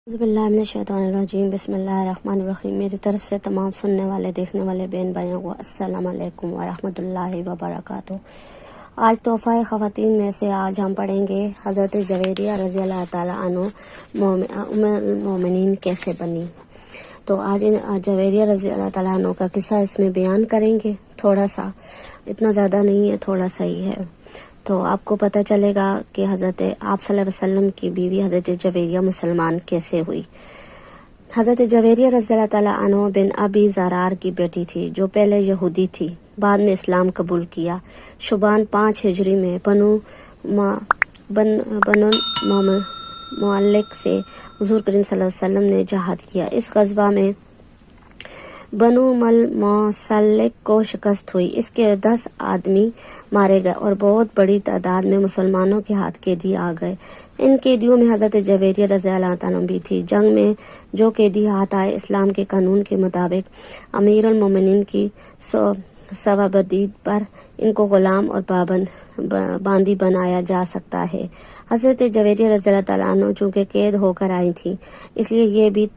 बिस्मिल्लाहिर्रहमानिर्रहीम बिस्मिल्लाहिर्रहमानिर्रहीम। मेरी तरफ से तमाम सुनने वाले देखने वाले बहन भाइयों को अस्सलाम वालेकुम वरहमतुल्लाहि वबरकातुहू। आज तोहफ़ा ख़वातीन में से आज हम पढ़ेंगे हज़रत जवेरिया रज़ी अल्लाह ताला अन्हु उम्मुल मोमिनीन कैसे बनी। तो आज जवेरिया रज़ी अल्लाह ताला अन्हु का किस्सा इसमें बयान करेंगे। थोड़ा सा, इतना ज़्यादा नहीं है, थोड़ा सा ही है। तो आपको पता चलेगा कि हज़रत आप सल्लल्लाहु अलैहि वसल्लम की बीवी हज़रत जवेरिया मुसलमान कैसे हुई। हज़रत जवेरिया रज़ी अल्लाह ताला अन्हु बिन अबी ज़रार की बेटी थी, जो पहले यहूदी थी, बाद में इस्लाम कबूल किया। शुबान 5 हिजरी में बनुल मुअल्लिक से हुज़ूर करीम सल्लल्लाहु अलैहि वसल्लम ने जहाद किया। इस ग़ज़वा में बनु मुअल्लिक को शिकस्त हुई। इसके 10 आदमी मारे गए और बहुत बड़ी तादाद में मुसलमानों के हाथ कैदी आ गए। इन कैदियों में हज़रत जवेरिया रज़ी अल्लाह ताला भी थी। जंग में जो कैदी हाथ आए, इस्लाम के कानून के मुताबिक अमीरुल मोमिनीन की सवाबदीद पर इनको ग़ुलाम और बांदी बनाया जा सकता है। हज़रत जवेरिया रज़ी अल्लाह ताला अन्हु चूँकि कैद होकर आई थी, इसलिए ये भी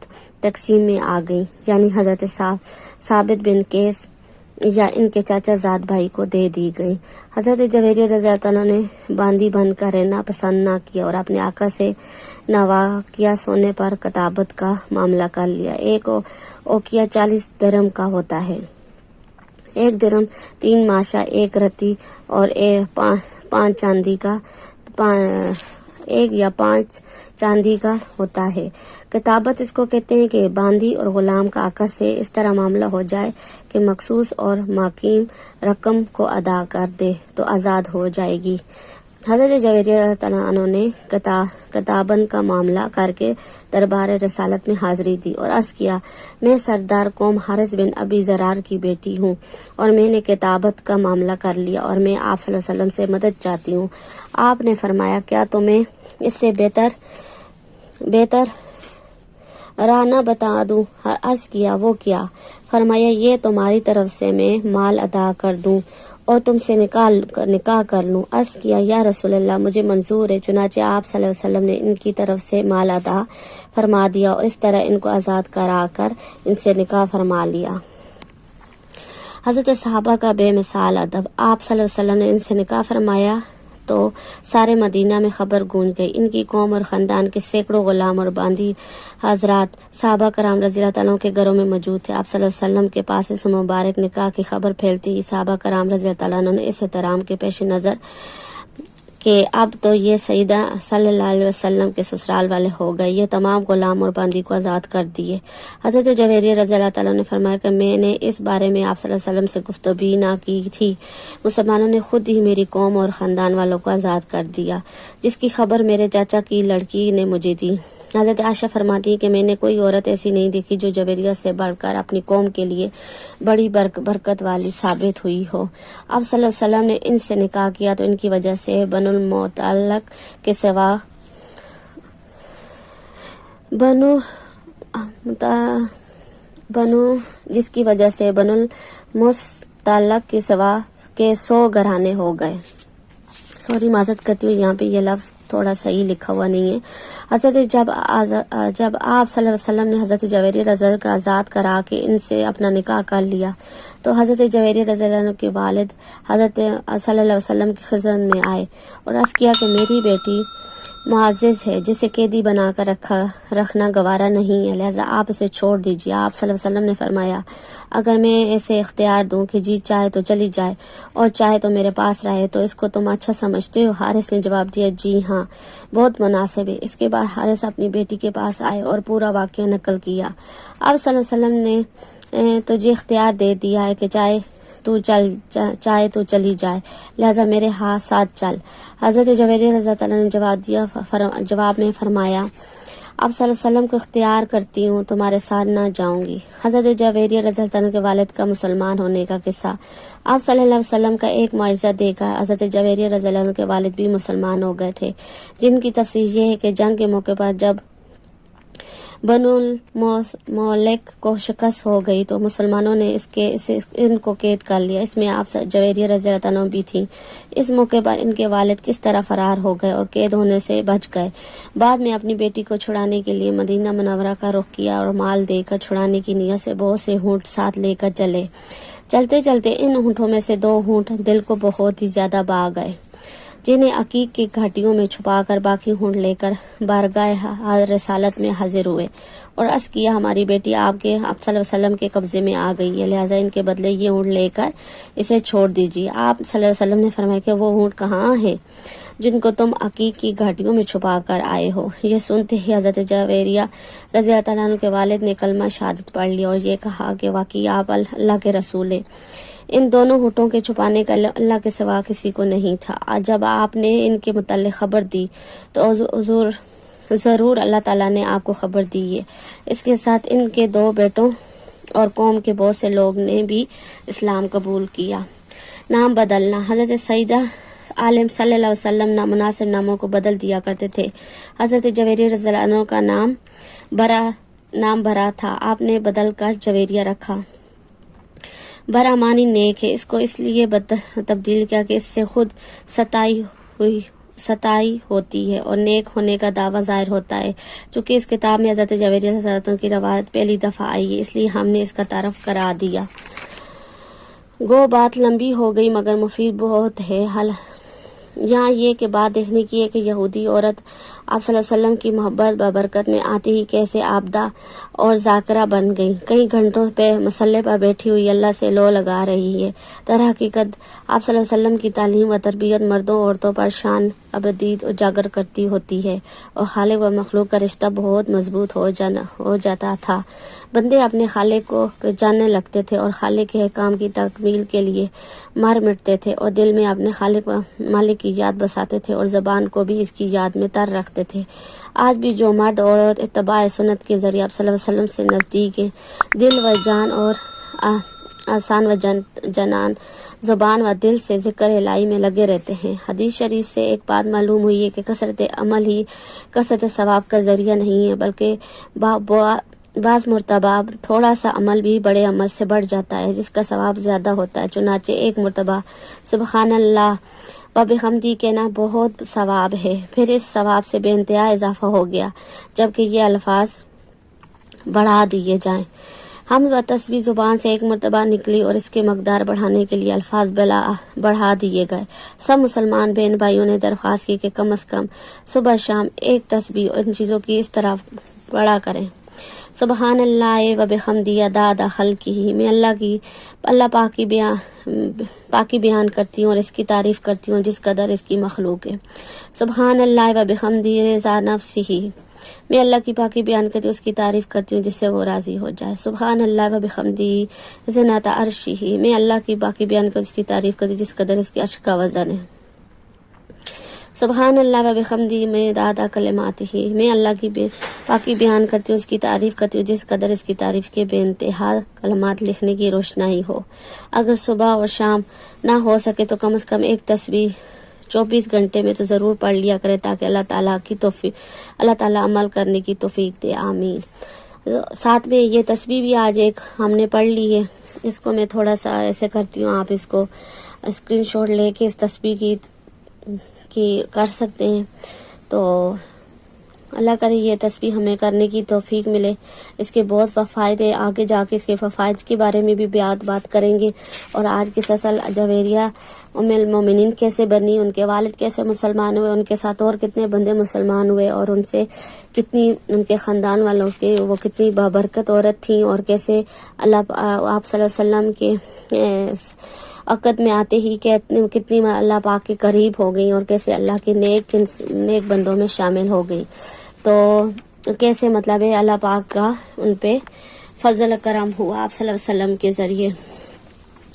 तकसीम में आ गई, यानी हज़रत साबित बिन कैस या इनके चाचा ज़ाद भाई को दे दी गई। हज़रत जवेरिया रज़ी अल्लाह ताला ने बांदी बनकर रहना पसंद ना किया और अपने आका से नवाकिया सोने पर कताबत का मामला कर लिया। एक ओकिया 40 दिरहम का होता है। 1 दिरहम 3 माशा, 1 रत्ती और 5 चांदी का 1 या 5 चांदी का होता है। किताबत इसको कहते हैं कि बांदी और गुलाम का आका से इस तरह मामला हो जाए कि मखसूस और माकीम रकम को अदा कर दे तो आज़ाद हो जाएगी। हज़रत जवेरिया ताला अन्हु ने किताबन का मामला करके दरबार रसालत में हाजिरी दी और अर्ज़ किया, मैं सरदार कौम हारिस बिन अबी ज़रार की बेटी हूँ और मैंने किताबत का मामला कर लिया और मैं आप सल्लल्लाहु अलैहि वसल्लम से मदद चाहती हूँ। आपने फरमाया, क्या तुम्हें इससे बेहतर राह न बता दूँ? अर्ज़ किया, वो क्या? फरमाया, ये तुम्हारी तरफ से मैं माल अदा कर दूँ और तुमसे निकाह कर लूँ। अर्ज़ किया, या रसूलल्लाह, मुझे मंजूर है। चुनाचे आप सल्लल्लाहु अलैहि वसल्लम ने इनकी तरफ से माल अदा फरमा दिया और इस तरह इनको आज़ाद करा कर इनसे निकाह फरमा लिया। हज़रत सहाबा का बेमिसाल अदब। आप सल्लल्लाहु अलैहि वसल्लम ने इनसे निकाह फरमाया तो सारे मदीना में खबर गूंज गई। इनकी कौम और ख़ानदान के सैकड़ों गुलाम और बांदी हजरात सहाबा कराम रज़ी अल्लाह ताला के घरों में मौजूद थे। आप सल्लल्लाहु अलैहि वसल्लम के पास इस मुबारक निकाह की खबर फैलती ही सहाबा कराम रज़ी अल्लाह ताला ने इस एहतराम के पेश नज़र कि अब तो ये सईदा सल्लल्लाहु अलैहि वसल्लम के ससुराल वाले हो गए, ये तमाम गुलाम और बांदी को आज़ाद कर दिए। हज़रत जवेरिया रज़ी अल्लाह ताला ने फरमाया कि मैंने इस बारे में आप सल्लल्लाहु अलैहि वसल्लम से गुफ्तगू भी ना की थी। मुसलमानों ने खुद ही मेरी कौम और ख़ानदान वालों को आज़ाद कर दिया, जिसकी खबर मेरे चाचा की लड़की ने मुझे दी। हज़रत आयशा फरमाती है कि मैंने कोई औरत ऐसी नहीं देखी जो जवेरिया से बढ़कर अपनी कौम के लिए बड़ी बरकत वाली साबित हुई हो। अब सल्लल्लाहु अलैहि वसल्लम ने इनसे निकाह किया तो इनकी वजह से बनुल मुअल्लिक के सिवा जिसकी वजह से बनुल मुअल्लिक के सिवा के 100 घराने हो गए। सॉरी, माजरत करती हूँ, यहाँ पे ये लफ्ज़ थोड़ा सही लिखा हुआ नहीं है। हज़रत जब आप सल्लल्लाहु अलैहि वसल्लम ने हज़रत जवेरिया रज़ी अल्लाह को आज़ाद करा के इनसे अपना निकाह कर लिया तो हज़रत जवेरिया रज़ी अल्लाह के वालिद हज़रत सल्लल्लाहु अलैहि वसल्लम की खिदमत में आए और अर्ज़ किया कि मेरी बेटी मुअज़्ज़ज़ है, जिसे कैदी बनाकर रखना गवारा नहीं है, लिहाजा आप इसे छोड़ दीजिए। आप सल्लल्लाहु अलैहि वसल्लम ने फरमाया, अगर मैं ऐसे इख्तियार दूं कि जी चाहे तो चली जाए और चाहे तो मेरे पास रहे तो इसको तुम अच्छा समझते हो? हारिस ने जवाब दिया, जी हाँ, बहुत मुनासिब है। इसके बाद हारिस अपनी बेटी के पास आए और पूरा वाक़या नकल किया। अब सल्लल्लाहु अलैहि वसल्लम ने तुझे इख्तियार दे दिया है कि चाहे तो चली जाए, लिहाजा मेरे हाथ साथ चल। हज़रत जवेरिया रज़ी अल्लाह ताला ने जवाब में फरमाया, अब सल्लल्लाहु अलैहि वसल्लम को इख्तियार करती हूँ, तुम्हारे साथ ना जाऊंगी। हज़रत जवेरिया रज़ी अल्लाह ताला के वालिद का मुसलमान होने का किस्सा। आप सल्लल्लाहु अलैहि वसल्लम का एक मुआजिज़ा देखा हज़रत जवेरिया रज़ी अल्लाह के वालिद भी मुसलमान हो गए थे, जिनकी तफसीर ये है कि जंग के मौके पर जब बनुल-मोलेक को शिकस्त हो गई तो मुसलमानों ने इनको कैद कर लिया। इसमें आप जवेरिया रज़ियल्लाहु अन्हा भी थी। इस मौके पर इनके वालिद किस तरह फरार हो गए और कैद होने से बच गए। बाद में अपनी बेटी को छुड़ाने के लिए मदीना मुनव्वरा का रुख किया और माल देकर छुड़ाने की नीयत से बहुत से ऊँट साथ लेकर चले। चलते चलते इन ऊँटों में से 2 ऊँट दिल को बहुत ही ज्यादा भा गए, जिन्हें अकीक की घाटियों में छुपाकर बाकी ऊँट लेकर बारगाह रिसालत में हाजिर हुए और अर्ज़ किया, हमारी बेटी आपके आप सल्लल्लाहु अलैहि वसल्लम के कब्जे में आ गई है, लिहाजा इनके बदले ये ऊँट लेकर इसे छोड़ दीजिए। आप सल्लल्लाहु अलैहि वसल्लम ने फरमाया कि वो ऊँट कहाँ है जिनको तुम अकीक की घाटियों में छुपा कर आए हो। ये सुनते ही हज़रत जवेरिया रज़ियल्लाहु अन्हा के वालिद ने कलमा शहादत पढ़ लिया और ये कहा कि वाकई आप अल्लाह के रसूल हैं। इन दोनों ऊँटों के छुपाने का अल्लाह के सिवा किसी को नहीं था। आज जब आपने इनके मुताल्लिक़ खबर दी तो ज़रूर अल्लाह ताला ने आपको खबर दी है। इसके साथ इनके 2 बेटों और कौम के बहुत से लोग ने भी इस्लाम कबूल किया। नाम बदलना। हज़रत सईदा आलम सल्लल्लाहु अलैहि वसल्लम नामुनासिब नामों को बदल दिया करते थे। हज़रत जवेरिया रज़ियल्लाहु अन्हा का नाम भरा था, आपने बदल कर जवेरिया रखा। बरा मानी नेक है, इसको इसलिए तब्दील किया कि इससे खुद सताई होती है और नेक होने का दावा जाहिर होता है। चूँकि इस किताब में हज़रत जवेरिया रज़ियल्लाहु अन्हा की रवायत पहली दफ़ा आई है, इसलिए हमने इसका तारफ़ करा दिया। गो बात लंबी हो गई मगर मुफीद बहुत है। हल यहाँ ये कि बात देखने की है कि यहूदी औरत आप सल्लल्लाहु अलैहि वसल्लम की मोहब्बत बरकत में आते ही कैसे आबदा और जाकरा बन गई। कई घंटों पे मसल्ले पर बैठी हुई अल्लाह से लो लगा रही है। हकीकत आप सल्लल्लाहु अलैहि वसल्लम की तालीम व तरबियत मर्दों औरतों पर शान अबदीद उजागर करती होती है और खालिक व मखलूक का रिश्ता बहुत मजबूत हो जाता था। बंदे अपने खालिक को पहचानने लगते थे और खालिक के अहकाम की तकमील के लिए मर मिटते थे और दिल में अपने खालिक व मालिक की याद बसाते थे और ज़बान को भी इसकी याद में तर रखते थे। आज भी जो मर्द औरत इत्तबा सुन्नत के जरिए आप सल्लल्लाहु अलैहि वसल्लम से नज़दीक है, दिल व जान और आसान व जनान ज़ुबान व दिल से ज़िक्र इलाही में लगे रहते हैं। हदीस शरीफ से एक बात मालूम हुई है कि कसरत अमल ही कसरत सवाब का जरिया नहीं है, बल्कि बाज़ मुर्तबा थोड़ा सा अमल भी बड़े अमल से बढ़ जाता है जिसका सवाब ज्यादा होता है। चुनाचे एक मुर्तबा सुबहानल्लाह व बिहम्दी कहना बहुत सवाब है, फिर इस सवाब से बेइंतहा इजाफा हो गया जबकि ये अल्फाज बढ़ा दिए जाएं। हम व तस्बीह जुबान से एक मरतबा निकली और इसके मकदार बढ़ाने के लिए अल्फाज बढ़ा दिए गए। सब मुसलमान बहन भाइयों ने दरख्वास्त की कि कम अज कम सुबह शाम एक तस्बीह इन चीज़ों की इस तरह पढ़ा करें। सुबहान अल्लाह व बिहम्दी अदा खल्क़िही, मैं अल्लाह पाकी बयान करती हूँ और इसकी तारीफ करती हूँ जिस कदर इसकी मखलूक है। सुबहान अल्लाह व बिहम्दी रज़ा नफ्सिही, मैं अल्लाह की पाकी बयान करती हूँ उसकी तारीफ करती हूँ जिससे वो राजी हो जाए। सुबहान अल्लाह व बिहम्दी ज़िनता अर्शिही, मैं अल्लाह की पाकी बयान करती हूँ उसकी तारीफ करती हूँ जिस कदर इसके अर्श का वजन है। सुबहान अल्लाह व बिहम्दी में दादा कलिमातिही, मैं अल्लाह की पाकी बयान करती हूँ उसकी तारीफ करती हूँ जिस कदर इसकी तारीफ के बेइंतहा कलमात लिखने की रोशनाई हो। अगर सुबह और शाम ना हो सके तो कम से कम एक तस्बीह 24 घंटे में तो ज़रूर पढ़ लिया करें ताकि अल्लाह ताला अमल करने की तौफीक दे। आमीन। साथ में ये तस्बीह भी आज एक हमने पढ़ ली है, इसको मैं थोड़ा सा ऐसे करती हूँ, आप इसको स्क्रीनशॉट लेके इस तस्बीह की कर सकते हैं। तो अल्लाह करे ये तस्बीह हमें करने की तौफीक मिले। इसके बहुत फ़ायदे, आगे जाके इसके फ़ायद के बारे में भी बात करेंगे। और आज की ससल जवेरिया उम्मुल मोमिनीन कैसे बनी, उनके वालिद कैसे मुसलमान हुए, उनके साथ और कितने बंदे मुसलमान हुए और उनसे कितनी उनके ख़ानदान वालों के वो कितनी बाबरकत औरत थी और कैसे अल्लाह आप सल्लल्लाहु अलैहि वसल्लम के अक़द में आते ही कितनी अल्लाह पाक के करीब हो गई और कैसे अल्लाह के नेक बंदों में शामिल हो गई। तो कैसे मतलब है अल्लाह पाक का उन पे फजल करम हुआ आप सल्लल्लाहु अलैहि वसल्लम के ज़रिए।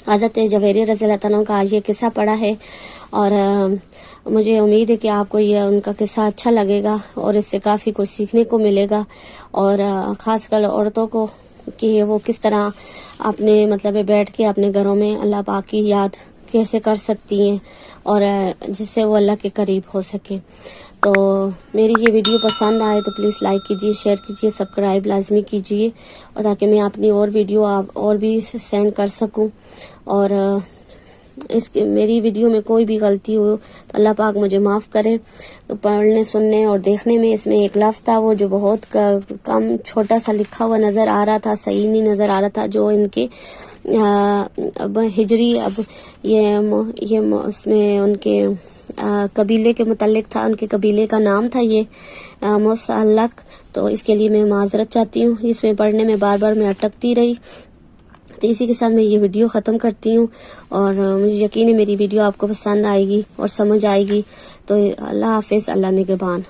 हज़रत जवेरिया रज़ियल्लाहु अन्हा का आज ये किस्सा पढ़ा है और मुझे उम्मीद है कि आपको ये उनका किस्सा अच्छा लगेगा और इससे काफ़ी कुछ सीखने को मिलेगा। और ख़ासकर औरतों को कि वो किस तरह अपने मतलब बैठ के अपने घरों में अल्लाह पाक की याद कैसे कर सकती हैं और जिससे वो अल्लाह के करीब हो सके। تو میری یہ ویڈیو پسند آئے تو پلیز لائک کیجیے، شیئر کیجیے، سبسکرائب لازمی کیجیے، اور تاکہ میں اپنی اور ویڈیو اور بھی سینڈ کر سکوں. اور میری ویڈیو میں کوئی بھی غلطی ہو تو اللہ پاک مجھے معاف کرے. پڑھنے، سننے اور دیکھنے میں اس میں ایک لفظ تھا وہ جو بہت کم چھوٹا سا لکھا ہوا نظر آ رہا تھا، صحیح نہیں نظر آ رہا تھا، جو ان کے اب ہجری، اب یہ اس میں ان کے قبیلے کے متعلق تھا، ان کے قبیلے کا نام تھا یہ مسلک. تو اس کے لیے میں معذرت چاہتی ہوں، اس میں پڑھنے میں بار بار میں اٹکتی رہی. تو اسی کے ساتھ میں یہ ویڈیو ختم کرتی ہوں، اور مجھے یقین ہے میری ویڈیو آپ کو پسند آئے گی اور سمجھ آئے گی. تو اللہ حافظ، اللہ نگہبان.